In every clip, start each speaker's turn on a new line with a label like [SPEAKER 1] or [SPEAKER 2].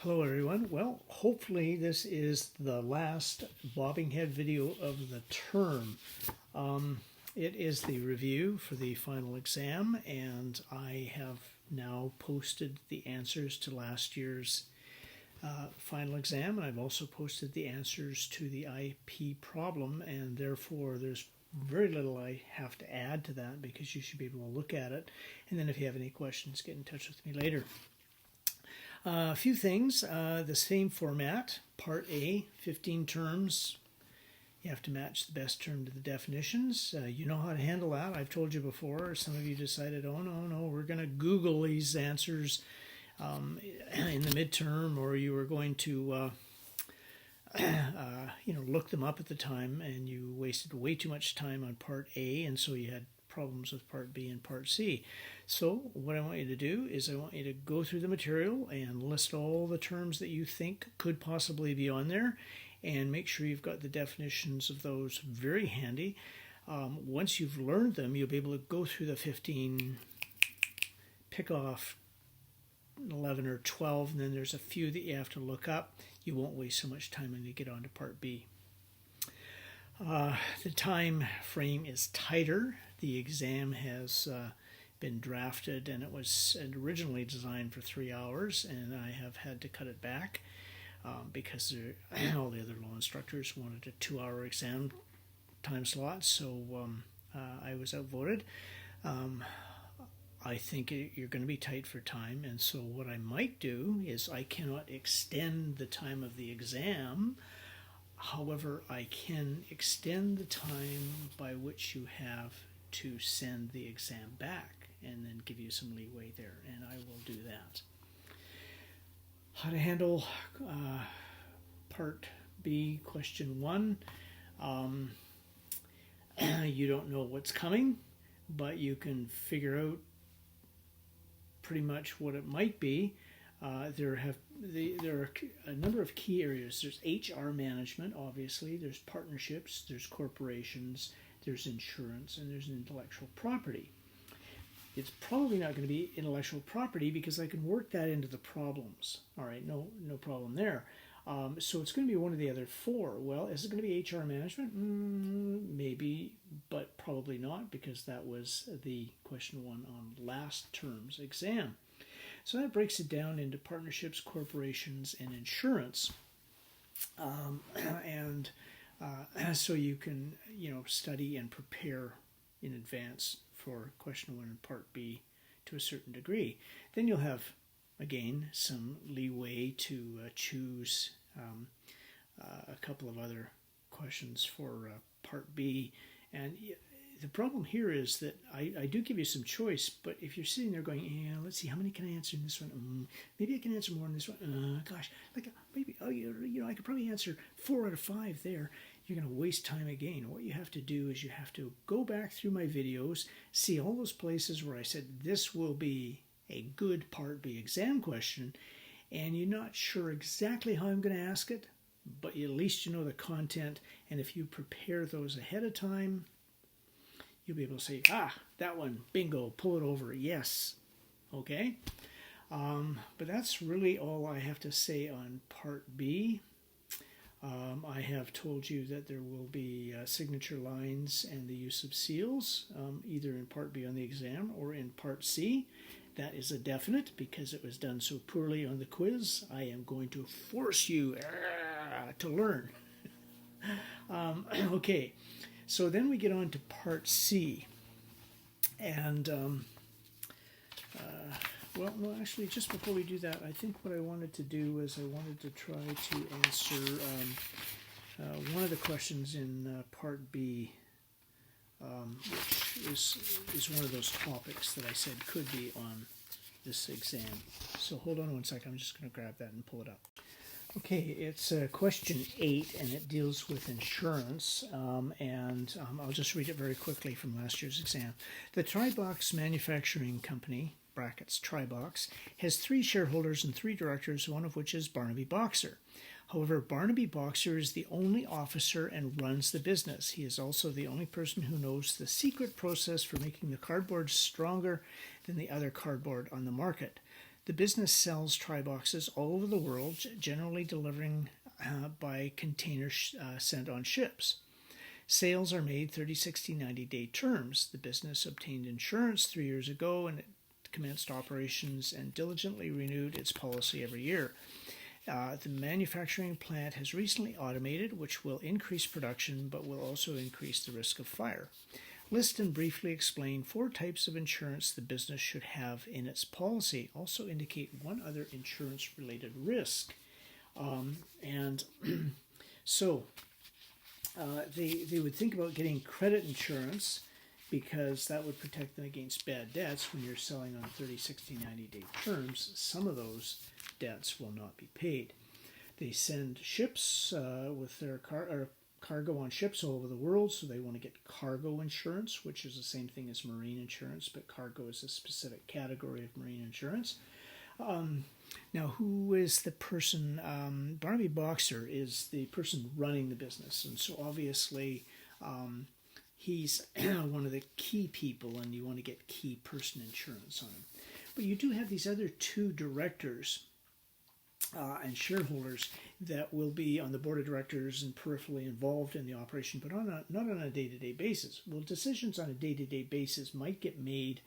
[SPEAKER 1] Hello everyone. Well, hopefully this is the last bobbing head video of the term. It is the review for the final exam, and I have now posted the answers to last year's final exam, and I've also posted the answers to the IP problem, and therefore there's very little I have to add to that because you should be able to look at it. And then if you have any questions, get in touch with me later. A few things, the same format, Part A, 15 terms. You have to match the best term to the definitions. You know how to handle that. I've told you before. Some of you decided, oh, no, we're going to Google these answers in the midterm, or you were going to look them up at the time, and you wasted way too much time on Part A, and so you had problems with Part B and Part C. So what I want you to do is I want you to go through the material and list all the terms that you think could possibly be on there, and make sure you've got the definitions of those very handy. Once you've learned them, you'll be able to go through the 15, pick off 11 or 12, and then there's a few that you have to look up. You won't waste so much time when you get on to Part B. The time frame is tighter. The exam has been drafted, and it was originally designed for 3 hours, and I have had to cut it back because all the other law instructors wanted a 2-hour exam time slot, so I was outvoted. I think you're going to be tight for time, and so what I might do is I cannot extend the time of the exam. However, I can extend the time by which you have to send the exam back, and then give you some leeway there, and I will do that. How to handle Part B, question 1. You don't know what's coming, but you can figure out pretty much what it might be. There are a number of key areas. There's HR management, obviously. There's partnerships. There's corporations. There's insurance, and there's intellectual property. It's probably not going to be intellectual property because I can work that into the problems. All right, no problem there. So it's going to be one of the other 4. Well, is it going to be HR management? Maybe, but probably not, because that was the question 1 on last term's exam. So that breaks it down into partnerships, corporations, and insurance. So you can, study and prepare in advance for question 1 and Part B to a certain degree. Then you'll have, again, some leeway to choose a couple of other questions for Part B. And the problem here is that I do give you some choice, but if you're sitting there going, yeah, let's see, how many can I answer in this one? Maybe I can answer more in this one. Maybe I could probably answer 4 out of 5 there. You're going to waste time again. What you have to do is you have to go back through my videos, see all those places where I said this will be a good Part B exam question, and you're not sure exactly how I'm going to ask it, but at least you know the content, and if you prepare those ahead of time, you'll be able to say, that one, bingo, pull it over, yes. Okay? But that's really all I have to say on Part B. I have told you that there will be signature lines and the use of seals, either in Part B on the exam or in Part C. That is a definite because it was done so poorly on the quiz. I am going to force you to learn. Okay, so then we get on to Part C. And, actually, just before we do that, I think what I wanted to do is I wanted to try to answer one of the questions in Part B, which is one of those topics that I said could be on this exam. So hold on one second. I'm just going to grab that and pull it up. Okay, it's question 8, and it deals with insurance, I'll just read it very quickly from last year's exam. The Tribox Manufacturing Company, brackets Tribox, has 3 shareholders and 3 directors, one of which is Barnaby Boxer. However, Barnaby Boxer is the only officer and runs the business. He is also the only person who knows the secret process for making the cardboard stronger than the other cardboard on the market. The business sells try boxes all over the world, generally delivering by container sent on ships. Sales are made 30, 60, 90-day terms. The business obtained insurance 3 years ago and it commenced operations and diligently renewed its policy every year. The manufacturing plant has recently automated, which will increase production but will also increase the risk of fire. List and briefly explain 4 types of insurance the business should have in its policy. Also indicate one other insurance-related risk. They would think about getting credit insurance because that would protect them against bad debts when you're selling on 30, 60, 90-day terms. Some of those debts will not be paid. They send ships with their cargo on ships all over the world, so they want to get cargo insurance, which is the same thing as marine insurance, but cargo is a specific category of marine insurance. Now, who is the person? Barnaby Boxer is the person running the business, and so obviously he's one of the key people, and you want to get key person insurance on him. But you do have these other 2 directors and shareholders that will be on the board of directors and peripherally involved in the operation, but not on a day-to-day basis. Well, decisions on a day-to-day basis might get made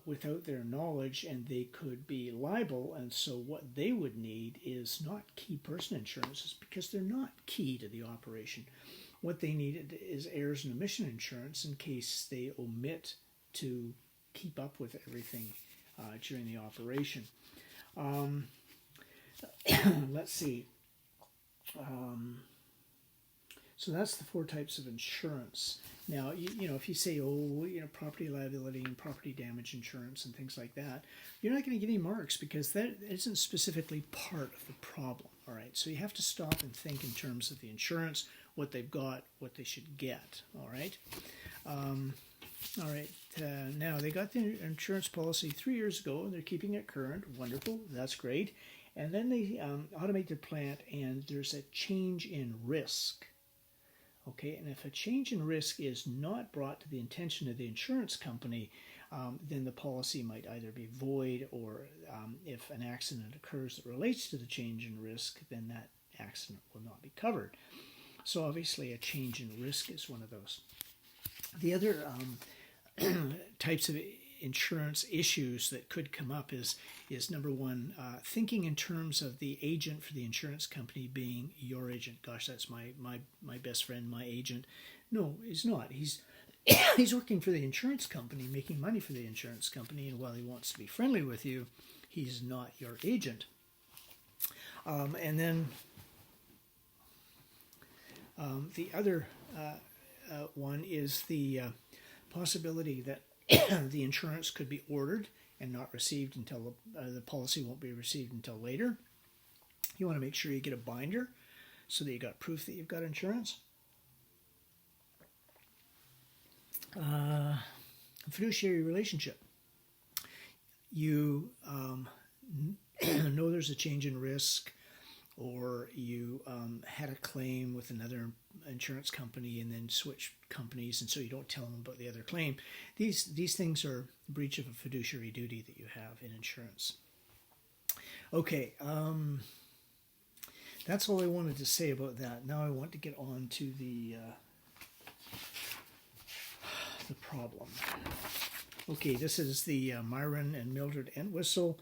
[SPEAKER 1] without their knowledge, and they could be liable, and so what they would need is not key person insurances because they're not key to the operation. What they need is errors and omission insurance in case they omit to keep up with everything during the operation. Let's see. So that's the 4 types of insurance. Now, if you say, property liability and property damage insurance and things like that, you're not going to get any marks because that isn't specifically part of the problem. All right, so you have to stop and think in terms of the insurance, what they've got, what they should get. All right. Now they got the insurance policy 3 years ago, and they're keeping it current. Wonderful, that's great. And then they automate their plant, and there's a change in risk. Okay, and if a change in risk is not brought to the attention of the insurance company, then the policy might either be void, or if an accident occurs that relates to the change in risk, then that accident will not be covered. So obviously a change in risk is one of those. The other types of insurance issues that could come up is number 1, thinking in terms of the agent for the insurance company being your agent. Gosh, that's my best friend, my agent. No, he's not. He's working for the insurance company, making money for the insurance company, and while he wants to be friendly with you, he's not your agent. And then the other one is the possibility that the insurance could be ordered and not received until the policy won't be received until later. You want to make sure you get a binder so that you got proof that you've got insurance. Fiduciary relationship. You know there's a change in risk, or you had a claim with another insurance company and then switch companies, and so you don't tell them about the other claim. These things are breach of a fiduciary duty that you have in insurance. Okay, that's all I wanted to say about that. Now I want to get on to the problem. Okay, this is the Myron and Mildred Entwistle.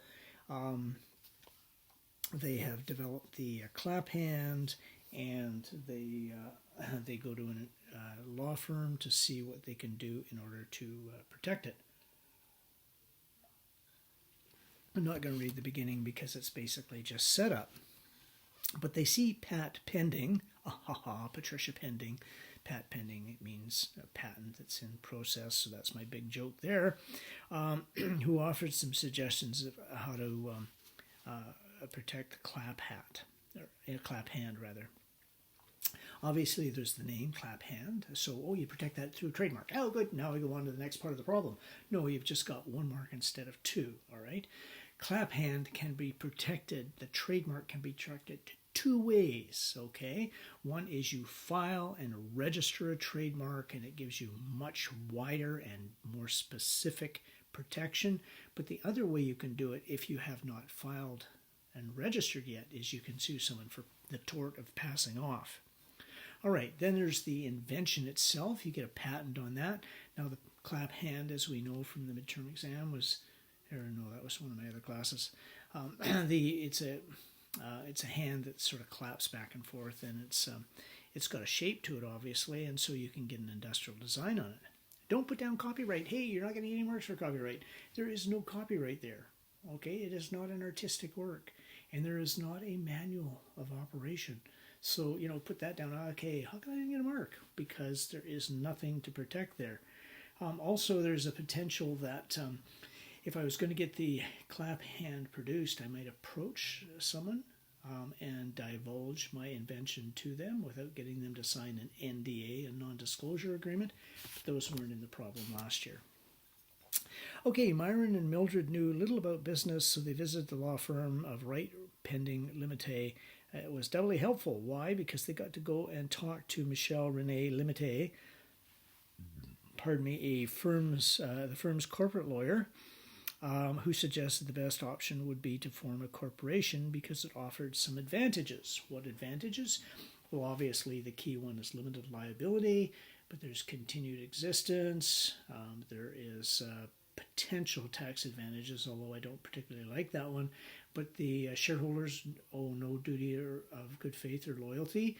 [SPEAKER 1] They have developed the clap hand, and they go to a law firm to see what they can do in order to protect it. I'm not going to read the beginning because it's basically just setup. But they see Pat pending, Patricia pending. Pat pending, it means a patent that's in process, so that's my big joke there, who offered some suggestions of how to protect the clap hand rather. Obviously, there's the name clap hand, so you protect that through a trademark. Oh, good. Now we go on to the next part of the problem. No, you've just got 1 mark instead of 2. All right. Clap hand can be protected. The trademark can be protected 2 ways. Okay. One is you file and register a trademark, and it gives you much wider and more specific protection. But the other way you can do it, if you have not filed and registered yet, is you can sue someone for the tort of passing off. All right, then there's the invention itself. You get a patent on that. Now the clap hand, as we know from the midterm exam, that was one of my other classes. It's a hand that sort of claps back and forth, and it's got a shape to it, obviously, and so you can get an industrial design on it. Don't put down copyright. Hey, you're not going to get any marks for copyright. There is no copyright there. Okay, it is not an artistic work, and there is not a manual of operation. So, put that down. Okay, how come I didn't get a mark? Because there is nothing to protect there. Also, there's a potential that if I was going to get the clap hand produced, I might approach someone and divulge my invention to them without getting them to sign an NDA, a non-disclosure agreement. But those weren't in the problem last year. Okay, Myron and Mildred knew little about business, so they visited the law firm of Wright Pending Limite. It was doubly helpful. Why? Because they got to go and talk to Michel René Limite, the firm's corporate lawyer, who suggested the best option would be to form a corporation because it offered some advantages. What advantages? Well, obviously the key one is limited liability, but there's continued existence. There is potential tax advantages, although I don't particularly like that one. But the shareholders owe no duty of good faith or loyalty.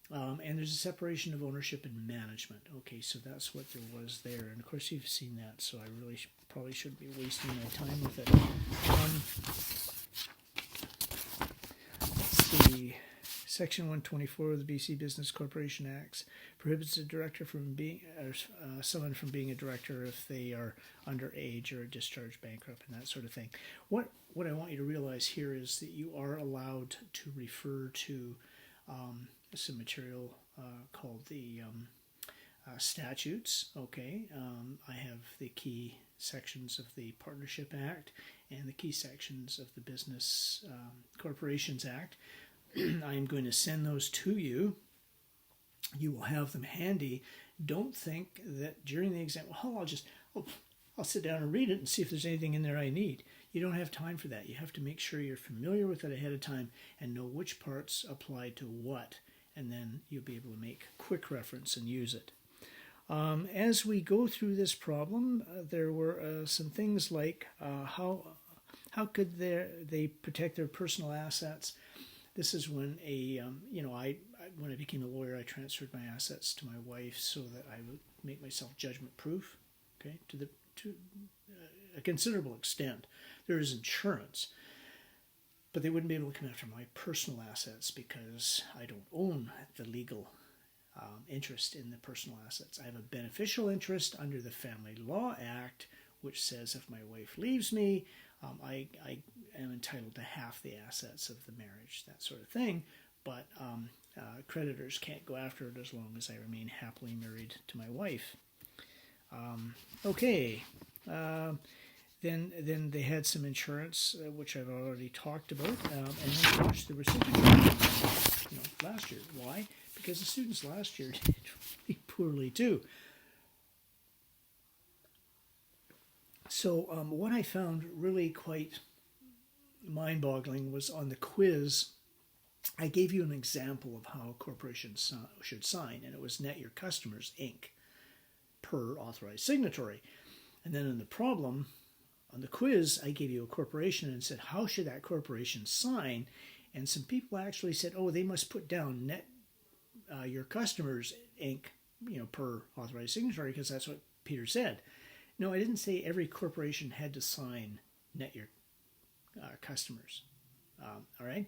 [SPEAKER 1] And there's a separation of ownership and management. Okay, so that's what there was there. And of course you've seen that, so I really probably shouldn't be wasting my time with it. Let's see. Section 124 of the BC Business Corporation Acts prohibits a director from being, someone from being a director if they are underage or a discharged bankrupt and that sort of thing. What I want you to realize here is that you are allowed to refer to some material called the statutes. Okay, I have the key sections of the Partnership Act and the key sections of the Business Corporations Act. I'm going to send those to you. You will have them handy. Don't think that during the exam, I'll sit down and read it and see if there's anything in there I need. You don't have time for that. You have to make sure you're familiar with it ahead of time and know which parts apply to what, and then you'll be able to make quick reference and use it. As we go through this problem, there were some things like how could they protect their personal assets. This is when when I became a lawyer, I transferred my assets to my wife so that I would make myself judgment proof. Okay, to a considerable extent. There is insurance, but they wouldn't be able to come after my personal assets because I don't own the legal interest in the personal assets. I have a beneficial interest under the Family Law Act, which says if my wife leaves me, I am entitled to half the assets of the marriage, that sort of thing. But creditors can't go after it as long as I remain happily married to my wife. Then they had some insurance, which I've already talked about, and then of course the reciprocal, last year. Why? Because the students last year did really poorly too. So what I found really quite mind-boggling was on the quiz, I gave you an example of how corporations should sign, and it was Net Your Customers, Inc., per authorized signatory. And then in the problem, on the quiz, I gave you a corporation and said, how should that corporation sign? And some people actually said, they must put down Net Your Customers, Inc., per authorized signatory, because that's what Peter said. No, I didn't say every corporation had to sign Net Your Customers. All right?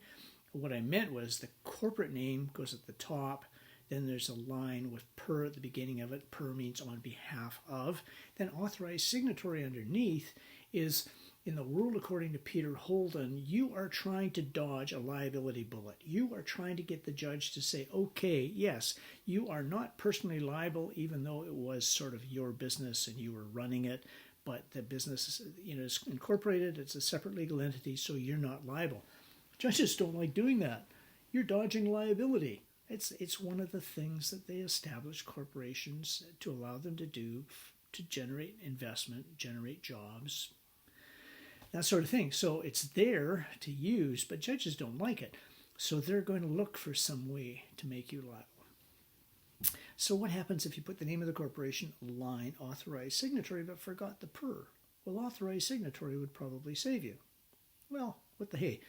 [SPEAKER 1] What I meant was the corporate name goes at the top, then there's a line with per at the beginning of it. Per means on behalf of. Then authorized signatory underneath is, in the world according to Peter Holden, you are trying to dodge a liability bullet. You are trying to get the judge to say, okay, yes, you are not personally liable, even though it was sort of your business and you were running it, but the business is incorporated, it's a separate legal entity, so you're not liable. Judges don't like doing that. You're dodging liability. It's one of the things that they establish corporations to allow them to do to generate investment, generate jobs, that sort of thing. So it's there to use, but judges don't like it. So they're going to look for some way to make you liable. So what happens if you put the name of the corporation, line, authorized signatory, but forgot the per? Well, authorized signatory would probably save you. Well, what the hey?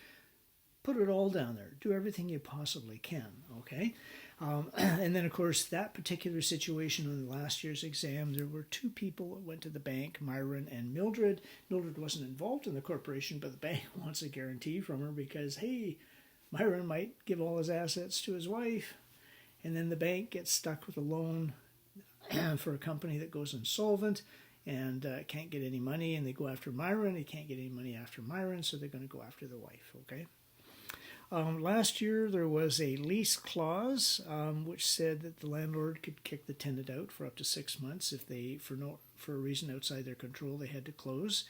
[SPEAKER 1] Put it all down there. Do everything you possibly can, okay? And then, of course, that particular situation on last year's exam, there were two people that went to the bank, Myron and Mildred. Mildred wasn't involved in the corporation, but the bank wants a guarantee from her because, hey, Myron might give all his assets to his wife, and then the bank gets stuck with a loan for a company that goes insolvent and can't get any money, and they go after Myron. They can't get any money after Myron, so they're going to go after the wife, okay? Last year, there was a lease clause which said that the landlord could kick the tenant out for up to 6 months if they, for a reason outside their control, they had to close.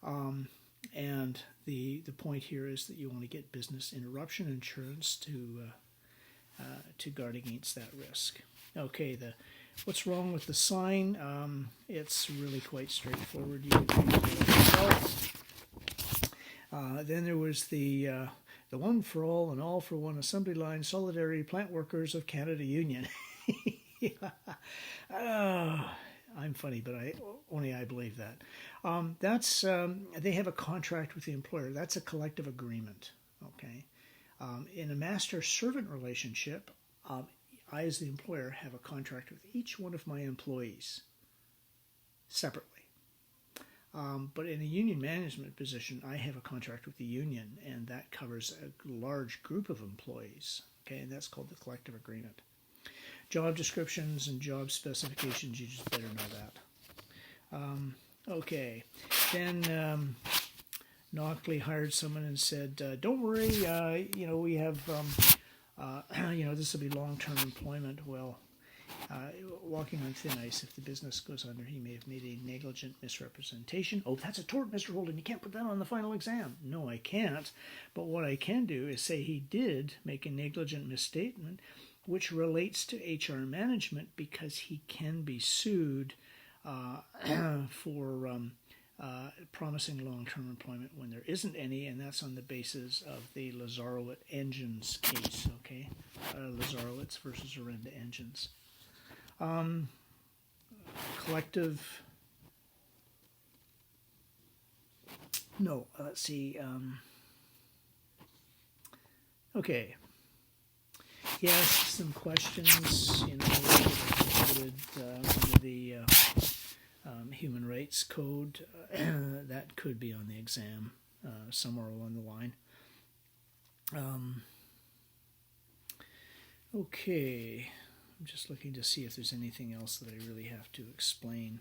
[SPEAKER 1] And the point here is that you want to get business interruption insurance to guard against that risk. Okay, what's wrong with the sign? It's really quite straightforward. You can figure it out yourself. Then there was the One for All and All for One Assembly Line Solidarity Plant Workers of Canada Union. I'm funny, but only I believe that. That's they have a contract with the employer. That's a collective agreement. Okay, in a master-servant relationship, I, as the employer, have a contract with each one of my employees separately. But in a union management position, I have a contract with the union, and that covers a large group of employees. Okay, and that's called the collective agreement. Job descriptions and job specifications, you just better know that. Okay, then Knockley hired someone and said, "Don't worry, we have, this will be long-term employment." Well, walking on thin ice. If the business goes under, he may have made a negligent misrepresentation. Oh, that's a tort, Mr. Holden. You can't put that on the final exam. No, I can't. But what I can do is say he did make a negligent misstatement, which relates to HR management because he can be sued for promising long-term employment when there isn't any, and that's on the basis of the Lazarowitz Engines case, okay? Lazarowitz versus Orenda Engines. Collective, no, let's see, okay. He asked some questions, related to the Human Rights Code. That could be on the exam somewhere along the line. Okay, I'm just looking to see if there's anything else that I really have to explain.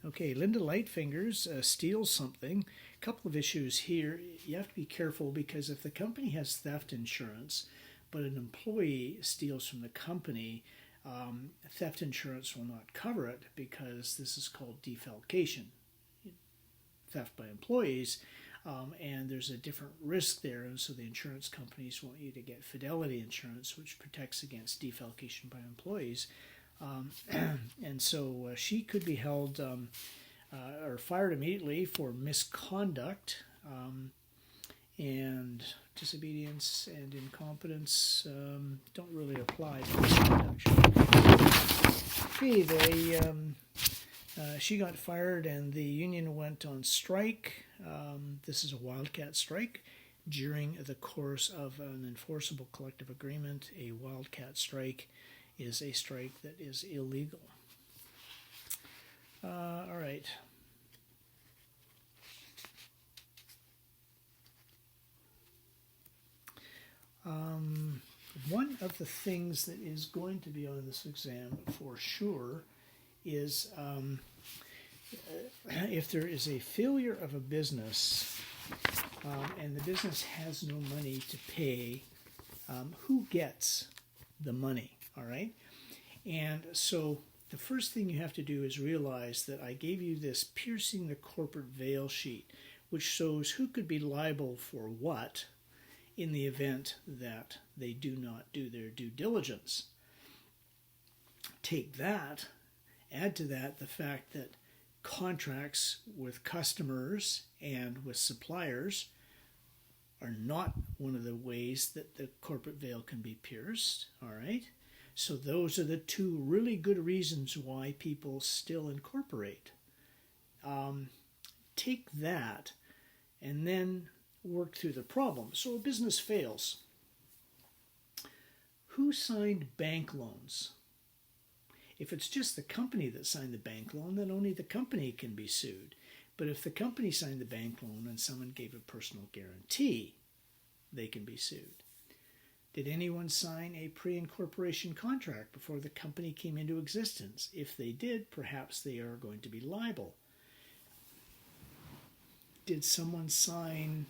[SPEAKER 1] Okay, Linda Lightfingers steals something. A couple of issues here. You have to be careful because if the company has theft insurance, but an employee steals from the company, theft insurance will not cover it because this is called defalcation, theft by employees, and there's a different risk there, and so the insurance companies want you to get fidelity insurance, which protects against defalcation by employees. And so she could be held or fired immediately for misconduct, and disobedience and incompetence don't really apply to misconduct. Okay, she got fired and the union went on strike. This is a wildcat strike. During the course of an enforceable collective agreement, a wildcat strike is a strike that is illegal. All right. One of the things that is going to be on this exam for sure is if there is a failure of a business and the business has no money to pay, who gets the money, all right? And so the first thing you have to do is realize that I gave you this piercing the corporate veil sheet, which shows who could be liable for what in the event that they do not do their due diligence. Take that Add to that the fact that contracts with customers and with suppliers are not one of the ways that the corporate veil can be pierced, all right? So those are the two really good reasons why people still incorporate. Take that and then work through the problem. So a business fails. Who signed bank loans? If it's just the company that signed the bank loan, then only the company can be sued. But if the company signed the bank loan and someone gave a personal guarantee, they can be sued. Did anyone sign a pre-incorporation contract before the company came into existence? If they did, perhaps they are going to be liable. Did someone sign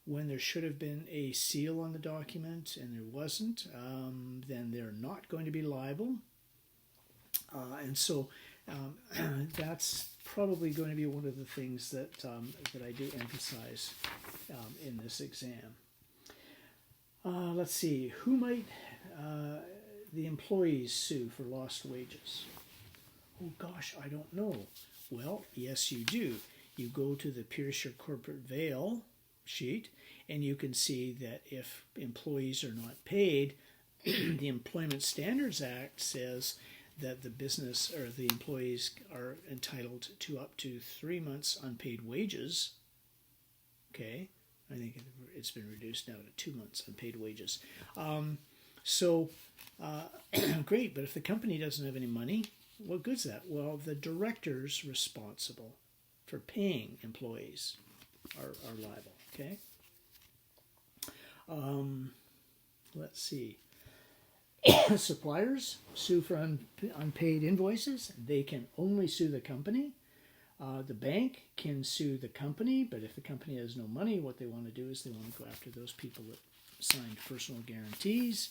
[SPEAKER 1] when there should have been a seal on the document and there wasn't? Then they're not going to be liable. And so that's probably going to be one of the things that I do emphasize in this exam. Let's see, who might the employees sue for lost wages? Oh gosh, I don't know. Well, yes you do. You go to the Pierce Your Corporate Veil sheet and you can see that if employees are not paid, the Employment Standards Act says that the business or the employees are entitled to up to 3 months unpaid wages. Okay, I think it's been reduced now to 2 months unpaid wages. Great, but if the company doesn't have any money, what good's that? Well, the directors responsible for paying employees are liable. Okay. Let's see. Suppliers sue for unpaid invoices. They can only sue the company. The bank can sue the company, but if the company has no money, what they want to do is they want to go after those people that signed personal guarantees.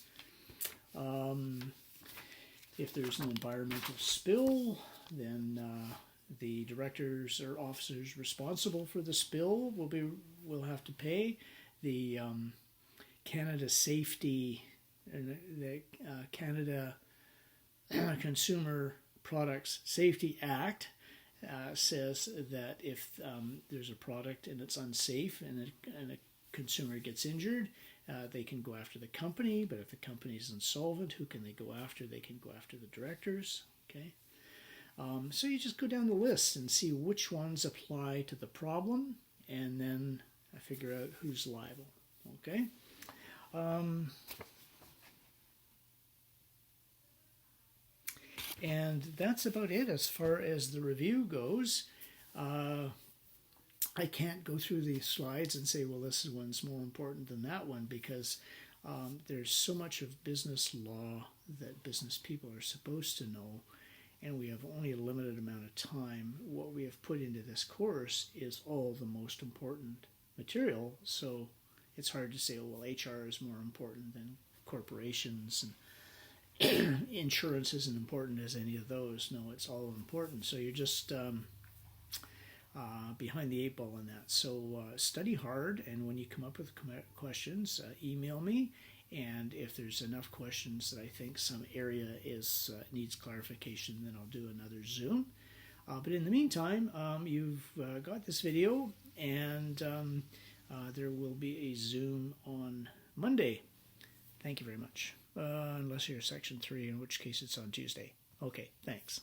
[SPEAKER 1] If there's an environmental spill, then the directors or officers responsible for the spill will have to pay. The Canada Safety and the Canada Consumer Products Safety Act says that if there's a product and it's unsafe and a consumer gets injured, they can go after the company. But if the company is insolvent, who can they go after? They can go after the directors. Okay. So you just go down the list and see which ones apply to the problem, and then figure out who's liable. Okay. And that's about it as far as the review goes. I can't go through these slides and say, well, this one's more important than that one, because there's so much of business law that business people are supposed to know, and we have only a limited amount of time. What we have put into this course is all the most important material, so it's hard to say, oh, well, HR is more important than corporations, and insurance isn't important as any of those. No, it's all important. So you're just behind the 8 ball on that. So study hard, and when you come up with questions, email me. And if there's enough questions that I think some area needs clarification, then I'll do another Zoom. But in the meantime, you've got this video, and there will be a Zoom on Monday. Thank you very much. Unless you're Section 3, in which case it's on Tuesday. Okay, thanks.